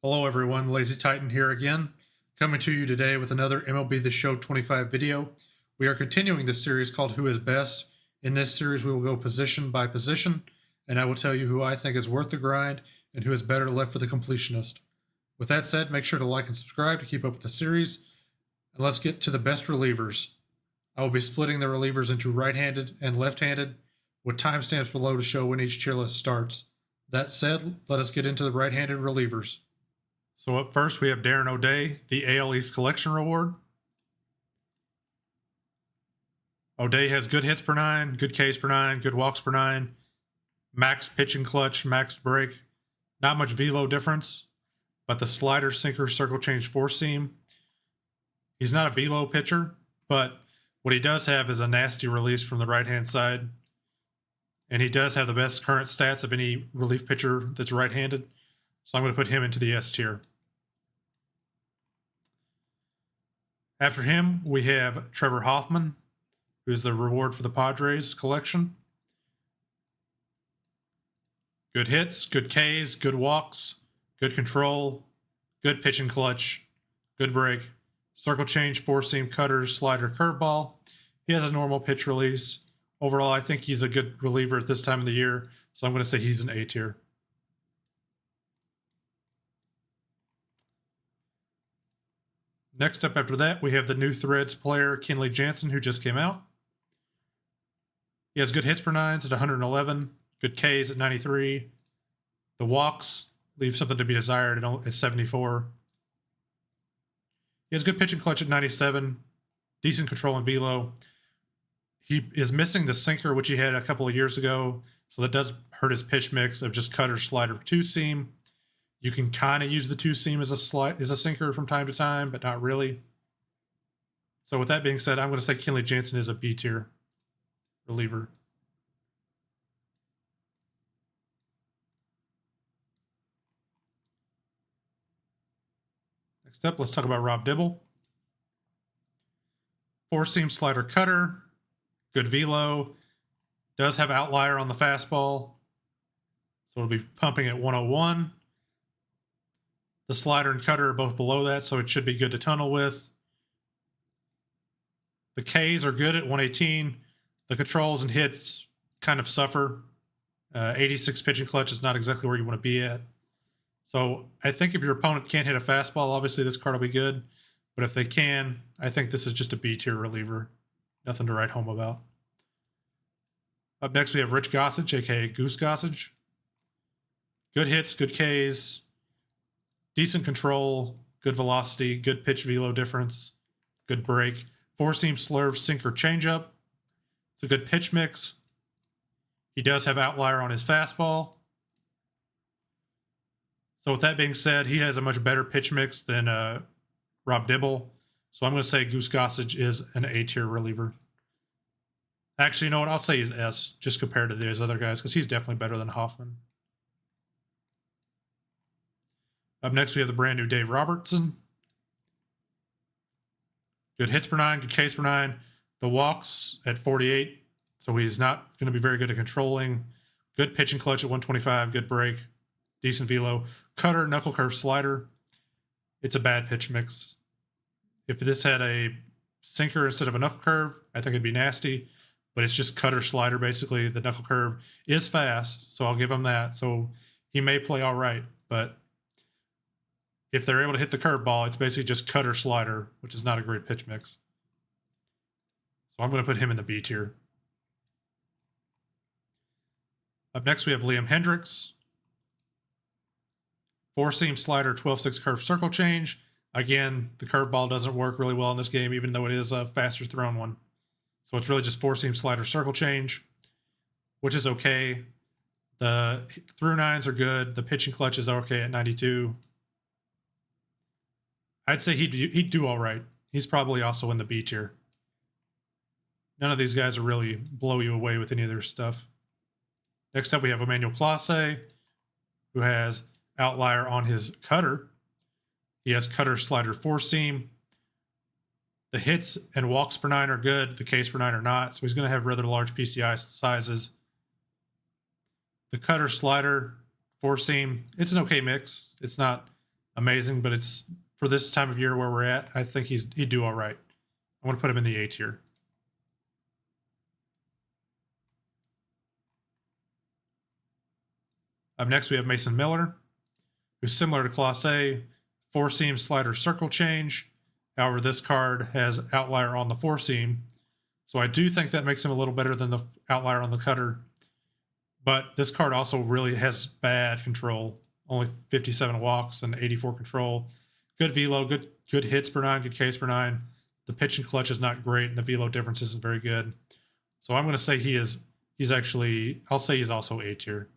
Hello everyone, Lazy Titan here again, coming to you today with another MLB The Show 25 video. We are continuing this series called Who is Best. In this series we will go position by position, and I will tell you who I think is worth the grind and who is better left for the completionist. With that said, make sure to like and subscribe to keep up with the series, and let's get to the best relievers. I will be splitting the relievers into right-handed and left-handed, with timestamps below to show when each tier list starts. That said, let us get into the right-handed relievers. So up first, we have Darren O'Day, the AL East Collection Reward. O'Day has good hits per nine, good Ks per nine, good walks per nine, max pitch and clutch, max break. Not much velo difference, but the slider, sinker, circle change, four seam. He's not a velo pitcher, but what he does have is a nasty release from the right-hand side. And he does have the best current stats of any relief pitcher that's right-handed. So I'm going to put him into the S tier. After him, we have Trevor Hoffman, who's the reward for the Padres collection. Good hits, good Ks, good walks, good control, good pitch and clutch, good break, circle change, four-seam cutter, slider, curveball. He has a normal pitch release. Overall, I think he's a good reliever at this time of the year, so I'm going to say he's an A tier. Next up after that, we have the new Threads player, Kenley Jansen, who just came out. He has good hits per nines at 111, good Ks at 93. The walks leave something to be desired at 74. He has good pitch and clutch at 97, decent control and velo. He is missing the sinker, which he had a couple of years ago, so that does hurt his pitch mix of just cutter, slider, two-seam. You can kind of use the two-seam as a sinker from time to time, but not really. So with that being said, I'm going to say Kenley Jansen is a B-tier reliever. Next up, let's talk about Rob Dibble. Four-seam slider cutter, good velo, does have outlier on the fastball, so it'll be pumping at 101. The slider and cutter are both below that, so it should be good to tunnel with. The Ks are good at 118. The controls and hits kind of suffer. 86 pitch and clutch is not exactly where you want to be at. So I think if your opponent can't hit a fastball, obviously this card will be good. But if they can, I think this is just a B-tier reliever. Nothing to write home about. Up next, we have Rich Gossage, a.k.a. Goose Gossage. Good hits, good Ks, decent control, good velocity, good pitch velo difference, good break. Four-seam slurve, sinker, changeup. It's a good pitch mix. He does have outlier on his fastball. So with that being said, he has a much better pitch mix than Rob Dibble. So I'm going to say Goose Gossage is an A-tier reliever. Actually, you know what? I'll say he's S, just compared to these other guys, because he's definitely better than Hoffman. Up next, we have the brand new Dave Robertson. Good hits per nine, good Ks per nine. The walks at 48, so he's not going to be very good at controlling. Good pitch and clutch at 125, good break, decent velo. Cutter, knuckle curve, slider. It's a bad pitch mix. If this had a sinker instead of a knuckle curve, I think it'd be nasty. But it's just cutter, slider, basically. The knuckle curve is fast, so I'll give him that. So he may play all right, but if they're able to hit the curveball, it's basically just cutter, slider, which is not a great pitch mix. So I'm going to put him in the B tier. Up next, we have Liam Hendriks. Four-seam slider, 12-6 curve circle change. Again, the curveball doesn't work really well in this game, even though it is a faster thrown one. So it's really just four-seam slider circle change, which is okay. The through nines are good. The pitch and clutch is okay at 92. I'd say he'd do all right. He's probably also in the B tier. None of these guys will really blow you away with any of their stuff. Next up, we have Emmanuel Clase, who has outlier on his cutter. He has cutter, slider, four seam. The hits and walks per nine are good. The Ks per nine are not. So he's going to have rather large PCI sizes. The cutter, slider, four seam, it's an okay mix. It's not amazing, but it's for this time of year where we're at, I think he'd do all right. I want to put him in the A tier. Up next, we have Mason Miller, who's similar to Class A, four-seam slider circle change. However, this card has outlier on the four-seam, so I do think that makes him a little better than the outlier on the cutter. But this card also really has bad control, only 57 walks and 84 control. Good velo, good hits per 9, good Ks per 9. The pitch and clutch is not great, and the velo difference isn't very good. So I'm going to say he's actually, I'll say he's also A tier.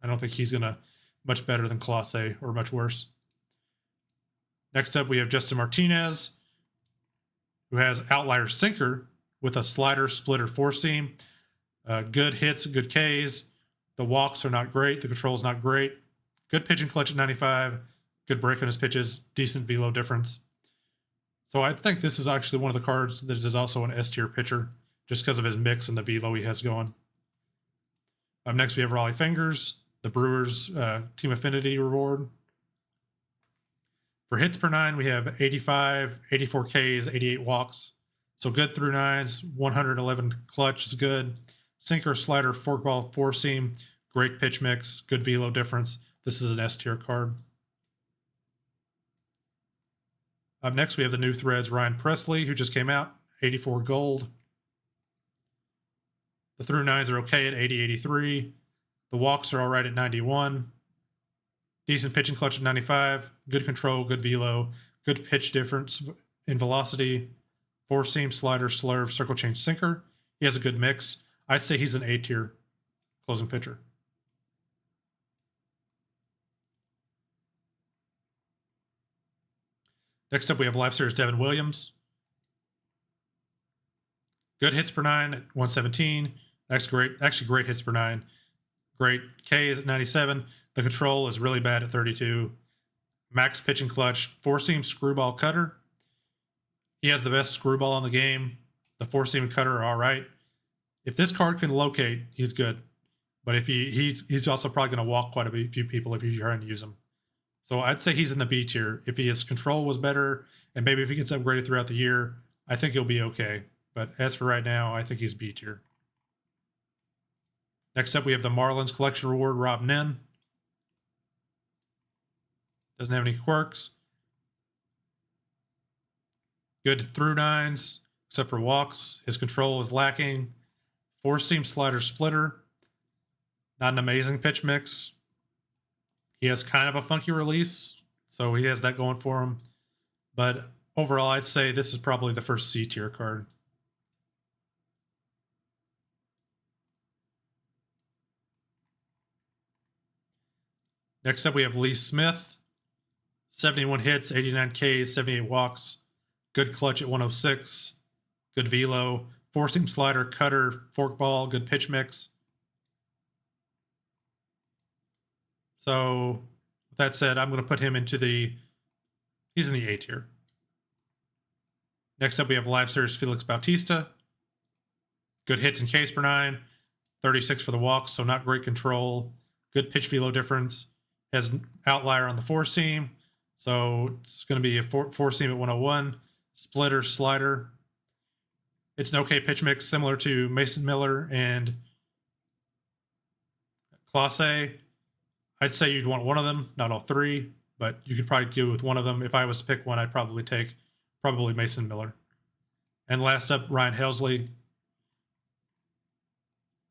I don't think he's going to much better than Class A or much worse. Next up, we have Justin Martinez, who has outlier sinker with a slider, splitter, four seam. Good hits, good Ks. The walks are not great. The control is not great. Good pitch and clutch at 95. Good break on his pitches. Decent velo difference. So I think this is actually one of the cards that is also an S tier pitcher, just because of his mix and the velo he has going. Up next, we have Raleigh Fingers, the Brewers Team Affinity reward. For hits per 9, we have 85, 84 Ks, 88 walks. So good through 9s, 111 clutch is good. Sinker, slider, forkball, four seam, great pitch mix, good velo difference. This is an S tier card. Up next, we have the new Threads Ryan Presley, who just came out, 84 gold. The through 9s are okay at 80, 83. The walks are all right at 91. Decent pitch and clutch at 95. Good control, good velo, good pitch difference in velocity. Four seam, slider, slurve, circle change, sinker. He has a good mix. I'd say he's an A tier closing pitcher. Next up, we have Live Series Devin Williams. Good hits per 9 at 117. That's great. Actually, great hits per 9. Great Ks at 97. The control is really bad at 32. Max pitch and clutch. Four seam screwball cutter. He has the best screwball in the game. The four seam cutter are all right. If this card can locate, he's good. But if he's also probably going to walk quite a few people if you're trying to use him. So I'd say he's in the B tier. If his control was better, and maybe if he gets upgraded throughout the year, I think he'll be okay. But as for right now, I think he's B tier. Next up, we have the Marlins Collection Reward, Rob Nen. Doesn't have any quirks. Good through 9s, except for walks. His control is lacking. Four-seam slider splitter. Not an amazing pitch mix. He has kind of a funky release, so he has that going for him. But overall, I'd say this is probably the first C tier card. Next up, we have Lee Smith. 71 hits, 89 Ks, 78 walks. Good clutch at 106. Good velo. Four-seam slider, cutter, forkball, good pitch mix. So, with that said, I'm going to put him into he's in the A tier. Next up, we have Live Series Felix Bautista. Good hits and Ks per 9. 36 for the walks, so not great control. Good pitch velo difference. Has an outlier on the four seam, so it's going to be a four seam at 101. Splitter, slider. It's an okay pitch mix, similar to Mason Miller and Class A. I'd say you'd want one of them, not all three, but you could probably go with one of them. If I was to pick one, I'd probably take Mason Miller. And last up, Ryan Helsley.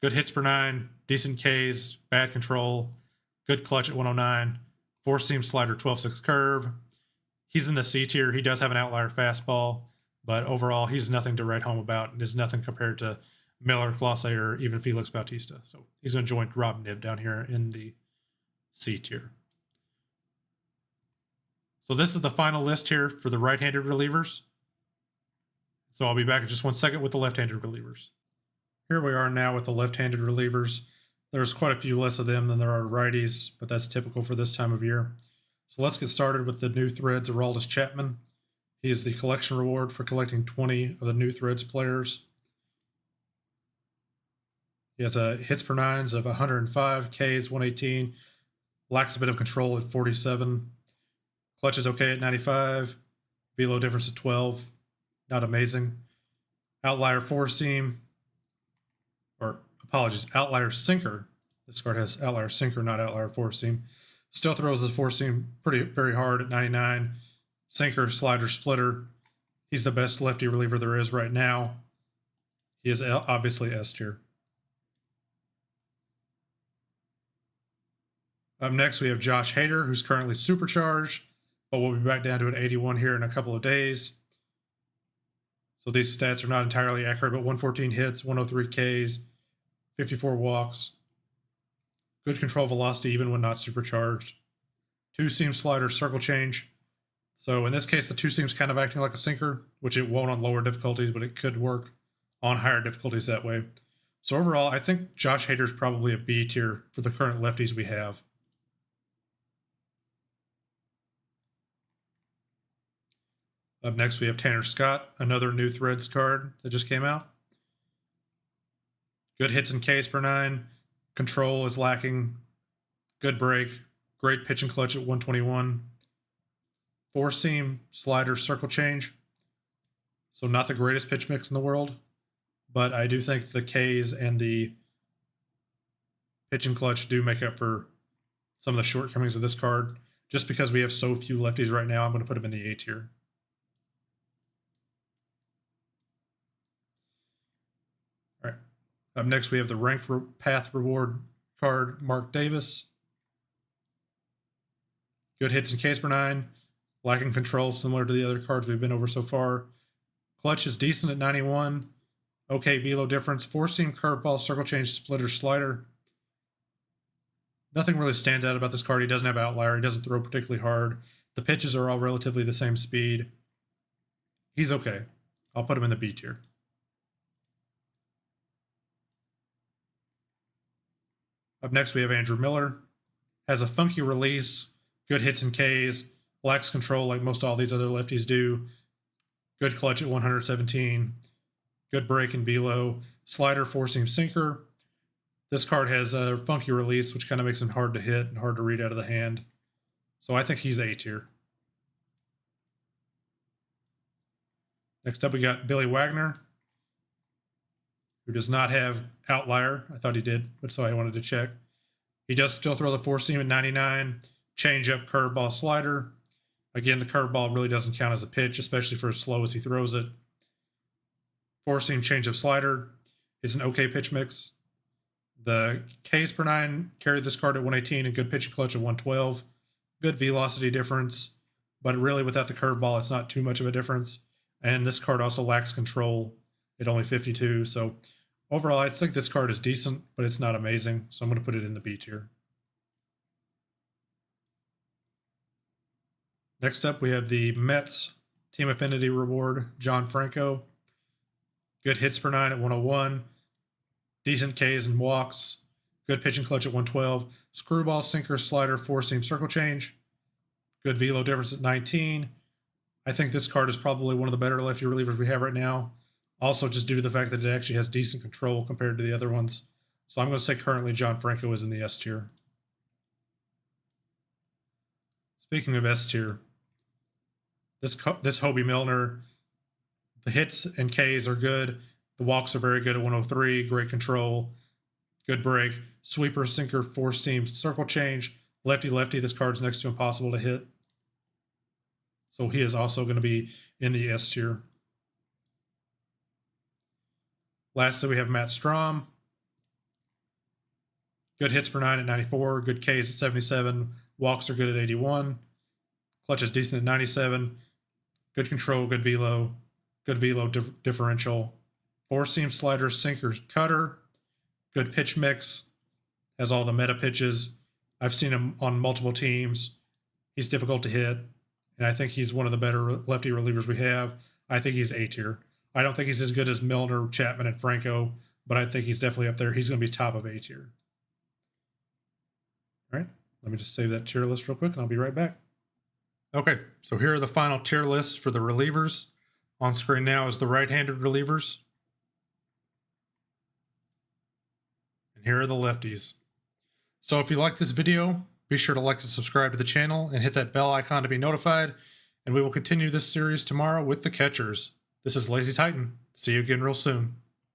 Good hits per 9, decent Ks, bad control, good clutch at 109, four-seam slider, 12-6 curve. He's in the C tier. He does have an outlier fastball, but overall, he's nothing to write home about, and is nothing compared to Miller, Clase, or even Felix Bautista. So he's going to join Rob Nib down here in the C tier. So this is the final list here for the right-handed relievers. So I'll be back in just 1 second with the left-handed relievers. Here we are now with the left-handed relievers. There's quite a few less of them than there are righties, but that's typical for this time of year. So let's get started with the new Threads Aroldis Chapman. He is the collection reward for collecting 20 of the new Threads players. He has a hits per 9s of 105, Ks 118, lacks a bit of control at 47. Clutch is okay at 95. Velo difference at 12. Not amazing. Outlier four seam, or apologies, outlier sinker. This card has outlier sinker, not outlier four seam. Still throws the four seam very hard at 99. Sinker, slider, splitter. He's the best lefty reliever there is right now. He is obviously S tier. Up next, we have Josh Hader, who's currently supercharged, but we'll be back down to an 81 here in a couple of days. So these stats are not entirely accurate, but 114 hits, 103 Ks, 54 walks. Good control velocity even when not supercharged. Two-seam slider, circle change. So in this case, the two-seam's kind of acting like a sinker, which it won't on lower difficulties, but it could work on higher difficulties that way. So overall, I think Josh Hader's probably a B tier for the current lefties we have. Up next, we have Tanner Scott, another new Threads card that just came out. Good hits and Ks per 9. Control is lacking. Good break. Great pitch and clutch at 121. Four seam, slider, circle change. So not the greatest pitch mix in the world, but I do think the Ks and the pitch and clutch do make up for some of the shortcomings of this card. Just because we have so few lefties right now, I'm going to put him in the A tier. All right. Up next, we have the ranked path reward card, Mark Davis. Good hits and Ks per 9. Lacking control, similar to the other cards we've been over so far. Clutch is decent at 91. Okay velo difference. Four-seam curveball, circle change, splitter, slider. Nothing really stands out about this card. He doesn't have outlier. He doesn't throw particularly hard. The pitches are all relatively the same speed. He's okay. I'll put him in the B tier. Up next, we have Andrew Miller. Has a funky release, good hits and Ks, lacks control like most all these other lefties do. Good clutch at 117. Good break and velo. Slider, four-seam sinker. This card has a funky release, which kind of makes him hard to hit and hard to read out of the hand. So I think he's A tier. Next up, we got Billy Wagner, who does not have outlier. I thought he did, but so I wanted to check. He does still throw the four-seam at 99. Change-up, curveball, slider. Again, the curveball really doesn't count as a pitch, especially for as slow as he throws it. Four-seam change-up slider is an okay pitch mix. The Ks per 9 carry this card at 118 and good pitch and clutch at 112. Good velocity difference, but really without the curveball, it's not too much of a difference. And this card also lacks control at only 52. So overall, I think this card is decent, but it's not amazing. So I'm going to put it in the B tier. Next up, we have the Mets Team Affinity Reward, John Franco. Good hits per 9 at 101. Decent Ks and walks. Good pitch and clutch at 112. Screwball, sinker, slider, four-seam circle change. Good velo difference at 19. I think this card is probably one of the better lefty relievers we have right now. Also, just due to the fact that it actually has decent control compared to the other ones. So I'm going to say currently John Franco is in the S tier. Speaking of S tier, this Hoby Milner, the hits and Ks are good. The walks are very good at 103. Great control. Good break. Sweeper, sinker, four-seam, circle change. Lefty-lefty. This card's next to impossible to hit. So he is also going to be in the S tier. Lastly, we have Matt Strom. Good hits per 9 at 94. Good Ks at 77. Walks are good at 81. Clutch is decent at 97. Good control, good velo. Good velo differential. Four-seam slider, sinker, cutter. Good pitch mix. Has all the meta pitches. I've seen him on multiple teams. He's difficult to hit. And I think he's one of the better lefty relievers we have. I think he's A tier. I don't think he's as good as Milner, Chapman, and Franco, but I think he's definitely up there. He's going to be top of A tier. All right, let me just save that tier list real quick, and I'll be right back. Okay, so here are the final tier lists for the relievers. On screen now is the right-handed relievers. And here are the lefties. So if you like this video, Be sure to like and subscribe to the channel and hit that bell icon to be notified. And we will continue this series tomorrow with the catchers. This is Lazy Titan. See you again real soon.